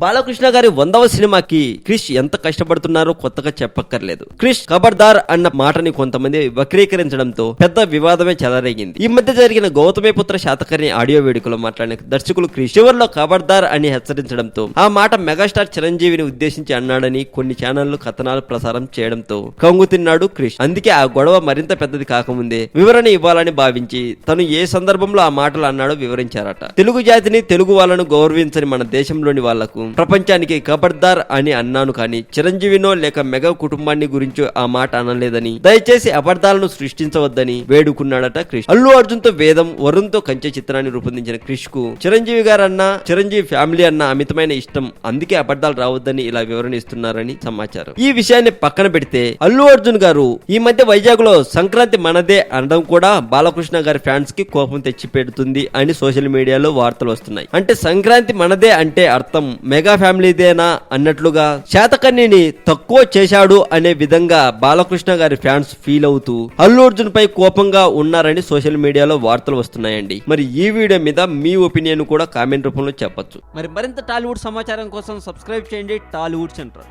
బాలకృష్ణ గారి 100వ సినిమాకి క్రిష్ ఎంత కష్టపడుతున్నారో కొత్తగా చెప్పక్కర్లేదు. క్రిష్ ఖబర్దార్ అన్న మాటని కొంతమంది వక్రీకరించడంతో పెద్ద వివాదమే చెలరేగింది. ఈ మధ్య జరిగిన గౌతమిపుత్ర శాతకర్ణి ఆడియో వేడుకలో మాట్లాడిన దర్శకులు క్రిష్ చివర్లో ఖబర్దార్ అని హెచ్చరించడంతో ఆ మాట మెగాస్టార్ చిరంజీవిని ఉద్దేశించి అన్నాడని కొన్ని ఛానళ్లు కథనాలు ప్రసారం చేయడంతో కంగు తిన్నాడు క్రిష్. అందుకే ఆ గొడవ మరింత పెద్దది కాకముందే వివరణ ఇవ్వాలని భావించి తను ఏ సందర్భంలో ఆ మాటలు అన్నాడో వివరించారట. తెలుగు జాతిని, తెలుగు వాళ్ళను గౌరవించని మన దేశంలోని వాళ్లకు ప్రపంచానికి ఖబర్దార్ అని అన్నాను, కానీ చిరంజీవినో లేక మెగా కుటుంబాన్ని గురించో ఆ మాట అనలేదని, దయచేసి అబద్ధాలను సృష్టించవద్దని వేడుకున్నాడట క్రిష్. అల్లు అర్జున్ తో వేదం, వరుణ్ తో కంచె చిత్రాన్ని రూపొందించిన క్రిష్ కు చిరంజీవి గారు అన్న, చిరంజీవి ఫ్యామిలీ అన్న అమితమైన ఇష్టం, అందుకే అబద్ధాలు రావద్దని ఇలా వివరణ ఇస్తున్నారని సమాచారం. ఈ విషయాన్ని పక్కన పెడితే అల్లు అర్జున్ గారు ఈ మధ్య వైజాగ్ లో సంక్రాంతి మనదే అనడం కూడా బాలకృష్ణ గారి ఫ్యాన్స్ కి కోపం తెచ్చి పెడుతుంది అని సోషల్ మీడియాలో వార్తలు వస్తున్నాయి. అంటే సంక్రాంతి మనదే అంటే అర్థం మెగా ఫ్యామిలీదేనా అన్నట్లుగా శాతకర్ణిని తక్కువ చేశాడు అనే విధంగా బాలకృష్ణ గారి ఫ్యాన్స్ ఫీల్ అవుతూ అల్లు అర్జున్ పై కోపంగా ఉన్నారని సోషల్ మీడియాలో వార్తలు వస్తున్నాయండి. మరి ఈ వీడియో మీద మీ ఒపీనియన్ కూడా కామెంట్ రూపంలో చెప్పొచ్చు. మరి మరింత టాలీవుడ్ సమాచారం కోసం సబ్స్క్రైబ్ చేయండి టాలీవుడ్ సెంటర్.